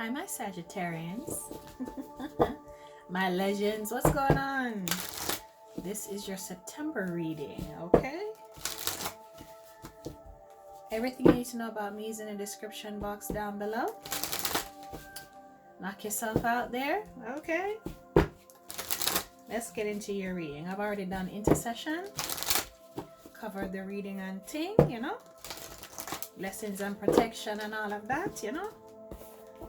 Hi, my Sagittarians. My legends, what's going on? This is your September reading, okay? Everything you need to know about me is in the description box down below. Knock yourself out there, okay? Let's get into your reading. I've already done intercession, covered the reading and thing, you know, blessings and protection and all of that, you know.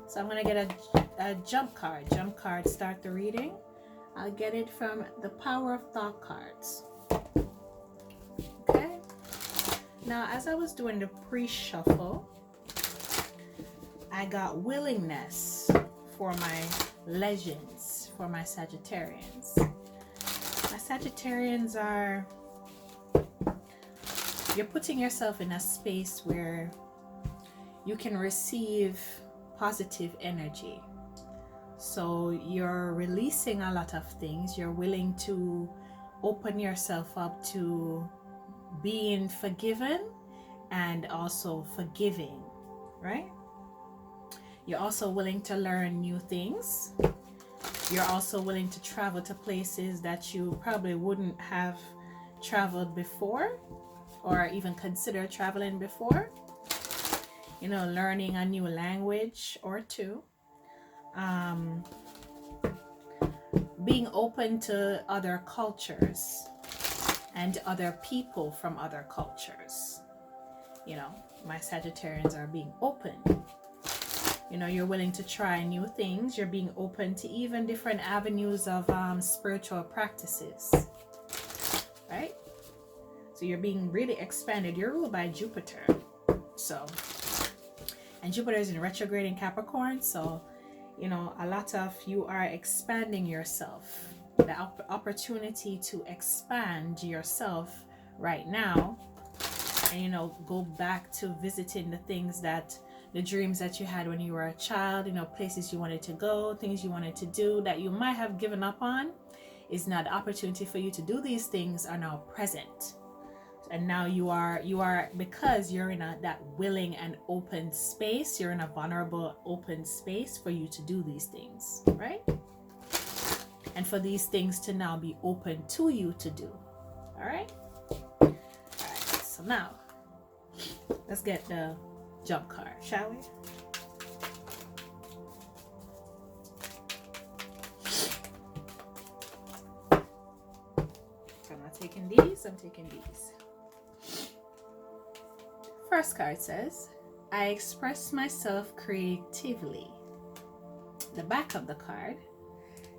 So I'm going to get a jump card. Jump card, start the reading. I'll get it from the Power of Thought cards. Okay. Now, as I was doing the pre-shuffle, I got willingness for my legends, for my Sagittarians. My Sagittarians are, you're putting yourself in a space where you can receive positive energy. So you're releasing a lot of things. You're willing to open yourself up to being forgiven and also forgiving, right? You're also willing to learn new things. You're also willing to travel to places that you probably wouldn't have traveled before or even consider traveling before. You know, learning a new language or two. Being open to other cultures and other people from other cultures. You know, my Sagittarians are being open. You know, you're willing to try new things. You're being open to even different avenues of spiritual practices, right? So you're being really expanded. You're ruled by Jupiter. So, and Jupiter is in retrograde in Capricorn. So, you know, a lot of you are expanding yourself. The opportunity to expand yourself right now. And, you know, go back to visiting the things that, the dreams that you had when you were a child, you know, places you wanted to go, things you wanted to do that you might have given up on, is now the opportunity for you to do these things are now present. And now you are because you're in that willing and open space, you're in a vulnerable open space for you to do these things, right? And for these things to now be open to you to do. All right? All right, so now let's get the jump card, shall we? I'm not taking these, I'm taking these. First card says, I express myself creatively. The back of the card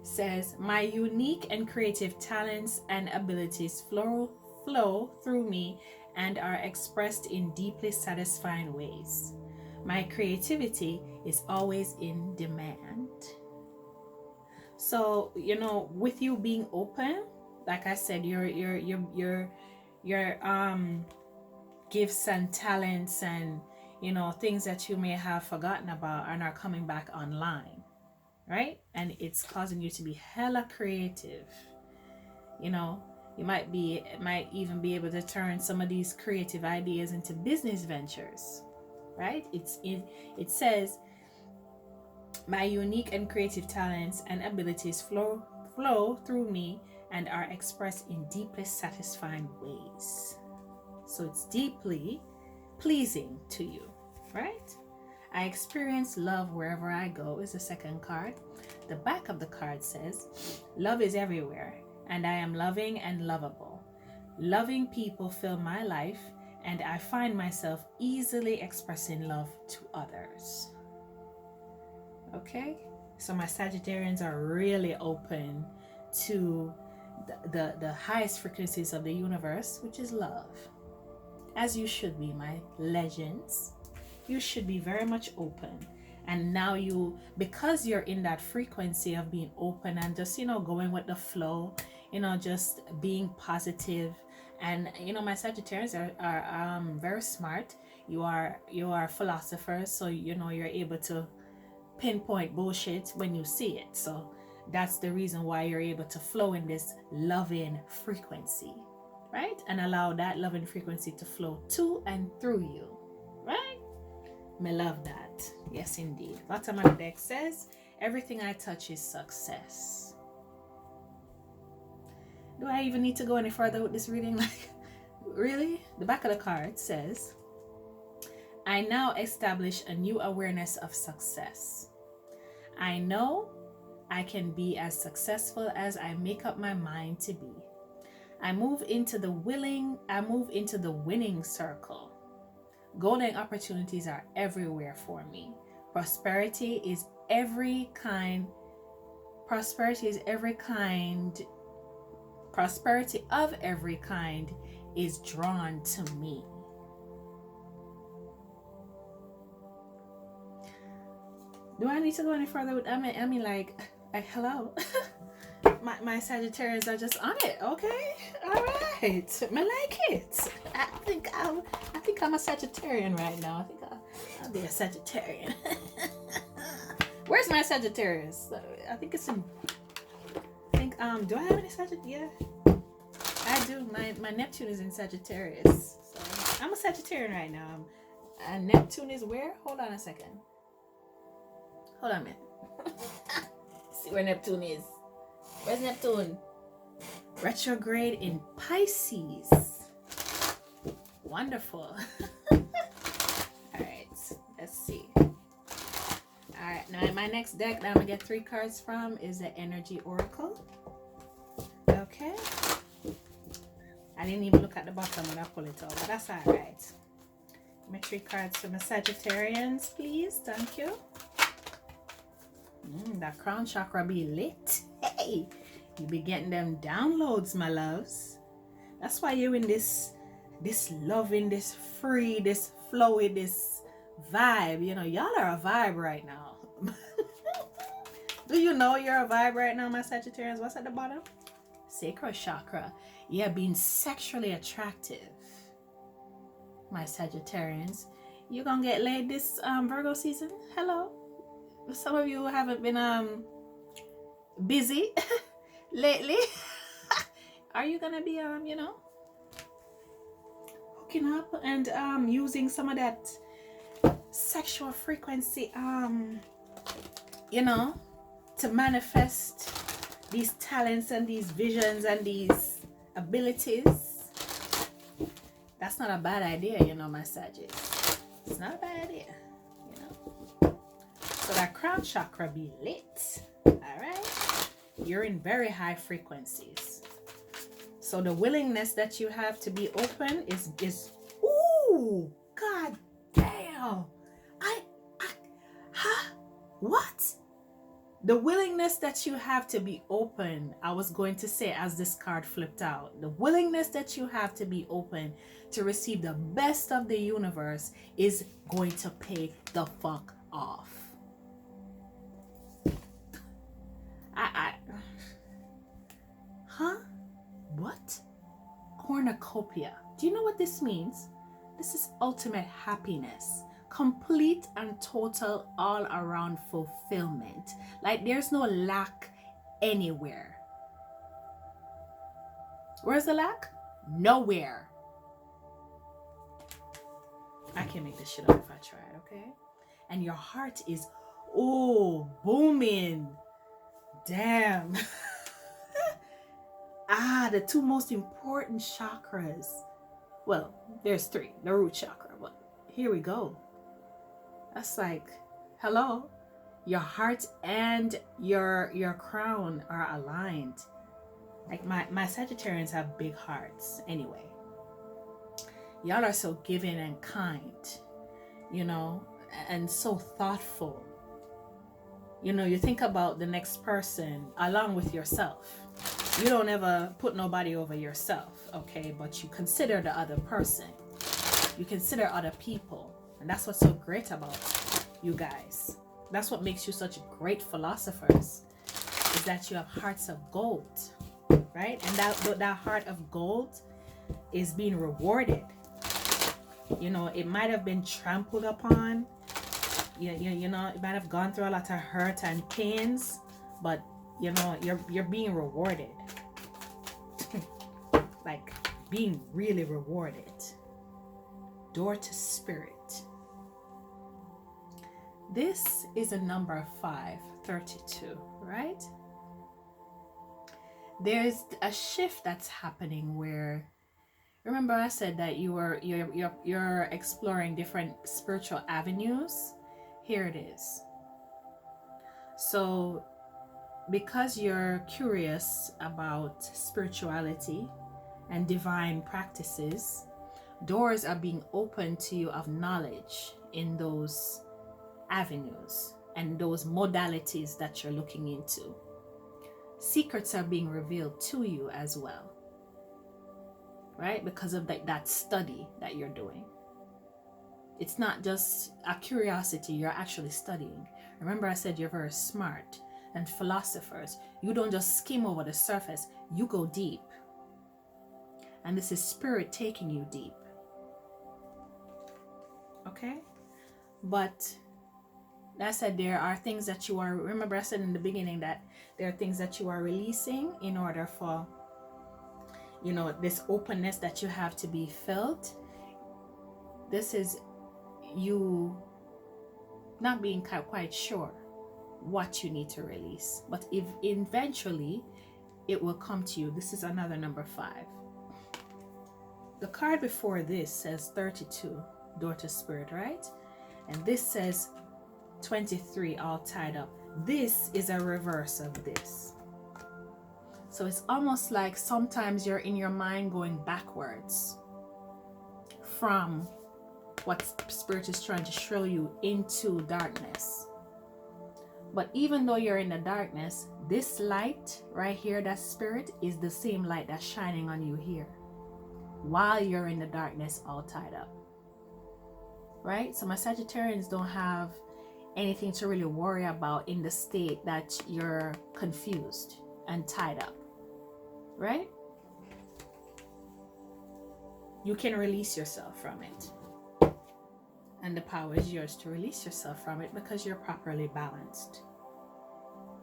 says, my unique and creative talents and abilities flow through me and are expressed in deeply satisfying ways. My creativity is always in demand. So, you know, with you being open, like I said, your gifts and talents and, you know, things that you may have forgotten about are coming back online, right? And it's causing you to be hella creative. You know, you might even be able to turn some of these creative ideas into business ventures, right? It says, my unique and creative talents and abilities flow through me and are expressed in deeply satisfying ways. So it's deeply pleasing to you, right? I experience love wherever I go is the second card. The back of the card says, love is everywhere, and I am loving and lovable. Loving people fill my life, and I find myself easily expressing love to others. Okay? So my Sagittarians are really open to the highest frequencies of the universe, which is love. As you should be, my legends. You should be very much open. And now because you're in that frequency of being open and just, you know, going with the flow, you know, just being positive. And, you know, my Sagittarians are very smart. You are philosophers, so, you know, you're able to pinpoint bullshit when you see it. So that's the reason why you're able to flow in this loving frequency, right? And allow that loving frequency to flow to and through you, right? Me love that. that. Yes, indeed. Bottom of the deck says, everything I touch is success. Do I even need to go any further with this reading? Like, really? The back of the card says, I now establish a new awareness of success. I know I can be as successful as I make up my mind to be. I move into the winning circle. Golden opportunities are everywhere for me. Prosperity of every kind is drawn to me. Do I need to go any further with I mean like hello. my Sagittarians are just on it. Okay, all right, I like it. I think I'm a Sagittarian right now. I think I'll be a Sagittarian. Where's my Sagittarius? I think it's in. Do I have any Sagittarius? Yeah, I do. My Neptune is in Sagittarius, so I'm a Sagittarian right now. And Neptune is where? Hold on a second. Hold on a minute. See where Neptune is. Where's Neptune? Retrograde in Pisces. Wonderful. Alright, let's see. Alright, now my next deck that I'm going to get 3 cards from is the Energy Oracle. Okay. I didn't even look at the bottom when I pull it out, but that's alright. Give me 3 cards from the Sagittarians, please. Thank you. That crown chakra be lit. Hey, you be getting them downloads, my loves. That's why you're in this loving, this free, this flowy, this vibe. You know, y'all are a vibe right now. Do you know you're a vibe right now, my Sagittarians? What's at the bottom? Sacral chakra. Yeah, being sexually attractive, my Sagittarians. You gonna get laid this Virgo season? Hello. Some of you haven't been busy lately. Are you gonna be hooking up and using some of that sexual frequency to manifest these talents and these visions and these abilities? That's not a bad idea, my Sagittarius. It's not a bad idea. So that crown chakra be lit. Alright? You're in very high frequencies. So the willingness that you have to be open is ooh, god damn. What? The willingness that you have to be open, I was going to say as this card flipped out, the willingness that you have to be open to receive the best of the universe is going to pay the fuck off. What? Cornucopia. Do you know what this means? This is ultimate happiness. Complete and total all-around fulfillment. Like there's no lack anywhere. Where's the lack? Nowhere. I can make this shit up if I tried, okay? And your heart is, booming. Damn. The 2 most important chakras. Well, there's 3. The root chakra, but here we go. That's like, hello. Your heart and your crown are aligned. Like my Sagittarians have big hearts anyway. Y'all are so giving and kind, and so thoughtful. You think about the next person along with yourself. You don't ever put nobody over yourself, okay? But you consider the other person. You consider other people. And that's what's so great about you guys. That's what makes you such great philosophers, is that you have hearts of gold, right? And that heart of gold is being rewarded. It might have been trampled upon. It might have gone through a lot of hurt and pains, but you're being rewarded. Like being really rewarded. Door to spirit. This is a number 5, 32, right? There's a shift that's happening where, remember I said that you're exploring different spiritual avenues. Here it is. So because you're curious about spirituality and divine practices, doors are being opened to you of knowledge in those avenues and those modalities that you're looking into. Secrets are being revealed to you as well, right? Because of that study that you're doing. It's not just a curiosity, you're actually studying. Remember I said you're very smart, and philosophers, you don't just skim over the surface, you go deep. And this is spirit taking you deep. Okay? But I said there are things that you are, remember I said in the beginning that there are things that you are releasing in order for, you know, this openness that you have to be felt. This is you not being quite sure what you need to release, but if eventually it will come to you. This is another number 5. The card before this says 32, door to spirit, right? And this says 23, all tied up. This is a reverse of this. So it's almost like sometimes you're in your mind going backwards from what spirit is trying to show you into darkness. But even though you're in the darkness, this light right here, that spirit, is the same light that's shining on you here while you're in the darkness all tied up. Right? So my Sagittarians don't have anything to really worry about in the state that you're confused and tied up. Right? You can release yourself from it. And the power is yours to release yourself from it because you're properly balanced.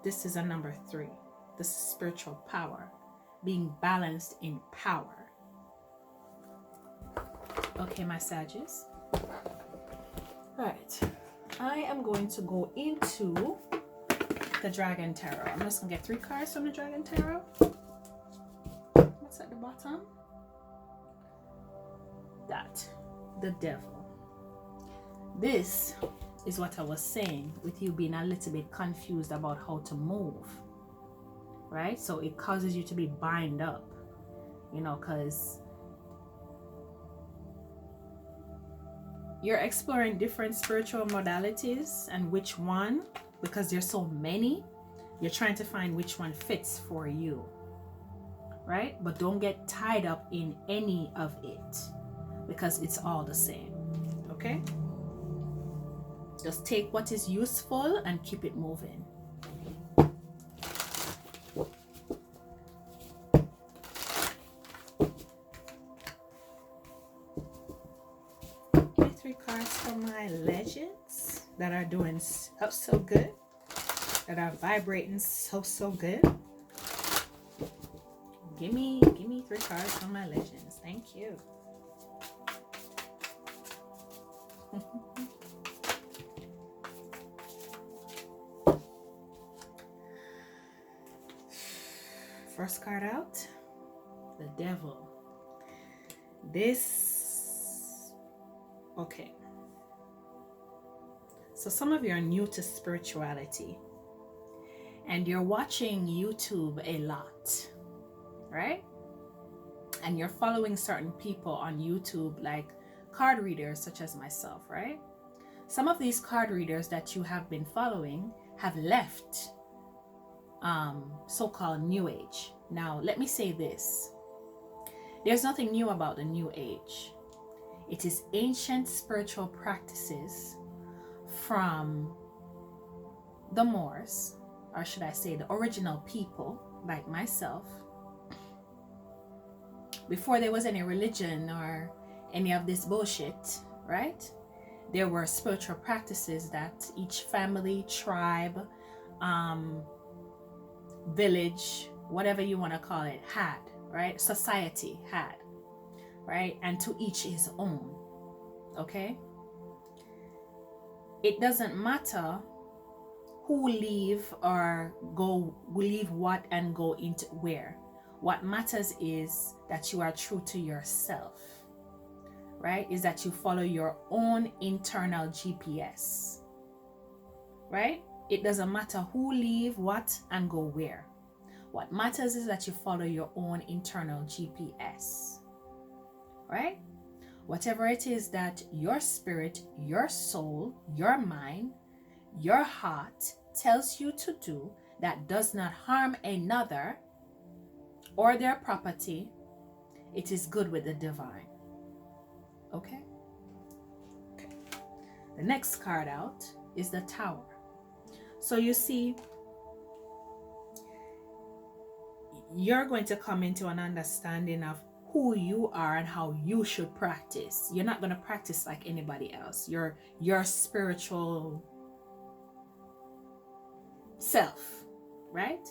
This is a number 3. This is spiritual power. Being balanced in power. Okay, my Sagittarius. Alright. I am going to go into the Dragon Tarot. I'm just going to get 3 cards from the Dragon Tarot. What's at the bottom? That. The Devil. This is what I was saying with you being a little bit confused about how to move, right? So it causes you to be bind up, you know, because you're exploring different spiritual modalities, and which one, because there's so many, you're trying to find which one fits for you, right? But don't get tied up in any of it because it's all the same, okay? Just take what is useful and keep it moving. Give me 3 cards from my legends that are doing so good, that are vibrating so good. Give me 3 cards from my legends. Thank you. First card out, the Devil. This, okay. So some of you are new to spirituality and you're watching YouTube a lot, right? And you're following certain people on YouTube, like card readers such as myself, right? Some of these card readers that you have been following have left so-called New Age. Now, let me say this. There's nothing new about the New Age. It is ancient spiritual practices from the Moors, or should I say the original people, like myself. Before there was any religion or any of this bullshit, right? There were spiritual practices that each family, tribe, village, whatever you want to call it, had, right? Society had, right? And to each his own, okay? it doesn't matter who leave or go, leave what and go into where. What matters is that you are true to yourself, right? Is that you follow your own internal GPS, right? It doesn't matter who leave what and go where. What matters is that you follow your own internal GPS, right? Whatever it is that your spirit, your soul, your mind, your heart tells you to do that does not harm another or their property, it is good with the divine. Okay? Okay. The next card out is the Tower. So you see, you're going to come into an understanding of who you are and how you should practice. You're not going to practice like anybody else. Your spiritual self, right?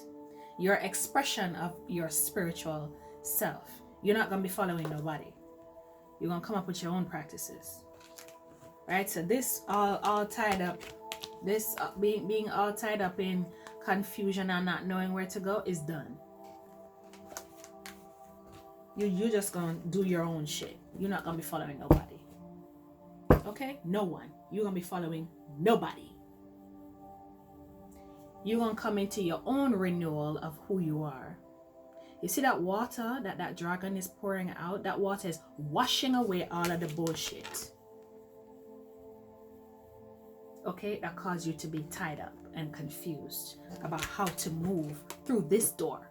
Your expression of your spiritual self. You're not going to be following nobody. You're going to come up with your own practices, right? So this all tied up, this being all tied up in confusion and not knowing where to go is done. You just gonna do your own shit. You're not gonna be following nobody. Okay? No one. You're gonna be following nobody. You're gonna come into your own renewal of who you are. You see that water that dragon is pouring out? That water is washing away all of the bullshit. Okay? That caused you to be tied up and confused about how to move through this door.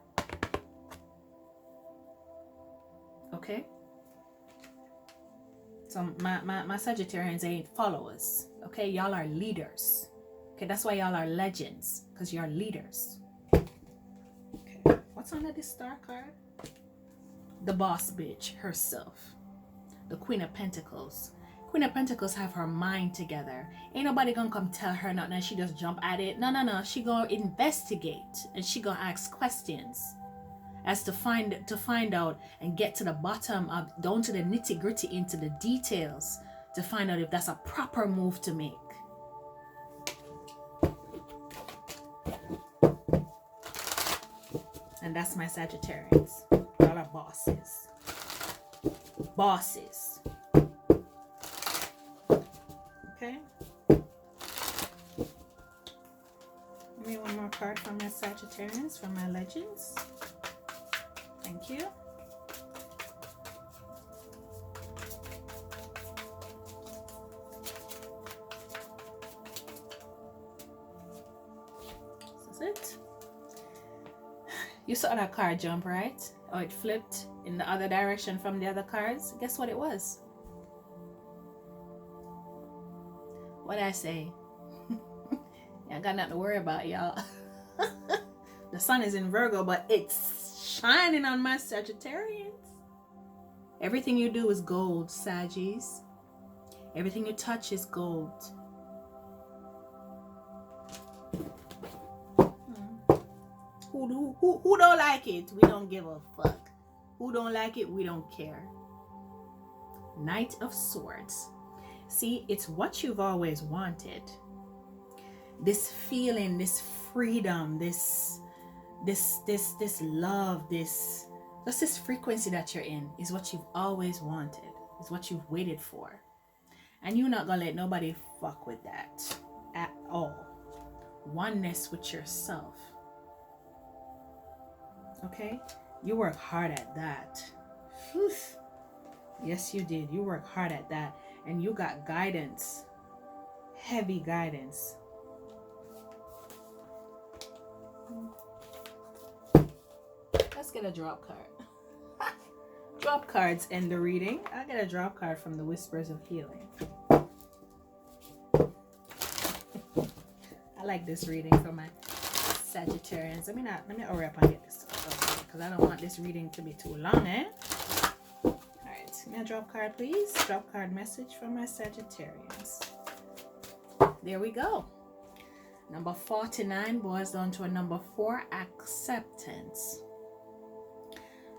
Okay? So my Sagittarians ain't followers. Okay? Y'all are leaders. Okay? That's why y'all are legends. Because you're leaders. Okay. What's under this star card? The boss bitch herself. The Queen of Pentacles. Queen of Pentacles have her mind together. Ain't nobody gonna come tell her nothing and she just jump at it. No. She gonna investigate. And she gonna ask questions. As to find out and get to the bottom of, down to the nitty gritty, into the details, to find out if that's a proper move to make. And that's my Sagittarians. Y'all are bosses. Bosses. Okay? Give me one more card from my Sagittarians, from my legends. Thank you. This is it. You saw that card jump, right? Oh, it flipped in the other direction from the other cards. Guess what it was? What'd I say? I got nothing to worry about, y'all. The sun is in Virgo, but it's shining on my Sagittarians. Everything you do is gold, Saggies. Everything you touch is gold. Who don't like it? We don't give a fuck. Who don't like it? We don't care. Knight of Swords. See, it's what you've always wanted. This feeling, this freedom, this love, this frequency that you're in is what you've always wanted. Is what you've waited for. And you're not gonna let nobody fuck with that at all. Oneness with yourself. Okay? You work hard at that. Whew. Yes, you did. You work hard at that. And you got guidance. Heavy guidance. Let's get a drop card. Drop cards end the reading. I'll get a drop card from the Whispers of Healing. I like this reading for my Sagittarians. Let me hurry up and get this because I don't want this reading to be too long, eh? Alright, give me a drop card, please. Drop card message from my Sagittarians. There we go. Number 49 boils down to a number 4, acceptance.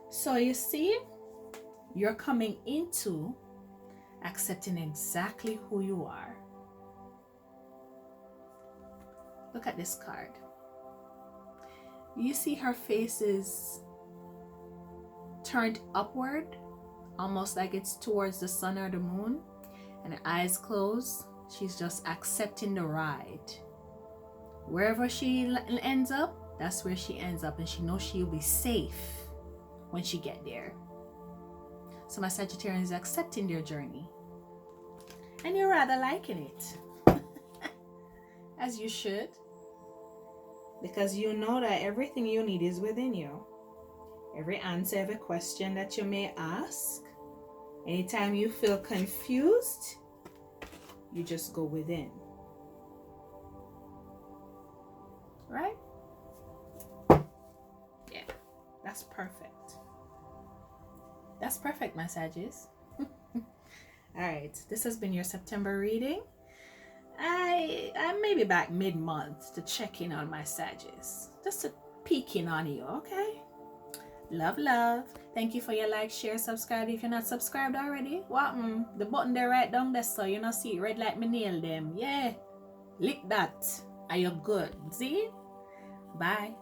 So you see, you're coming into accepting exactly who you are. Look at this card. You see her face is turned upward, almost like it's towards the sun or the moon, and her eyes closed. She's just accepting the ride. Wherever she ends up, that's where she ends up, and she knows she'll be safe when she get there. So my Sagittarians is accepting their journey, and you're rather liking it. As you should, because you know that everything you need is within you. Every answer, every question that you may ask, anytime you feel confused, you just go within. Right? Yeah, that's perfect. That's perfect, my Sagittarius. Alright, this has been your September reading. I may be back mid-month to check in on my Sagittarius. Just to peek in on you, okay? Love, love. Thank you for your like, share, subscribe. If you're not subscribed already, what? The button there right down there, so you know see it red like me nail them. Yeah. Lick that. Are you good? See? Bye.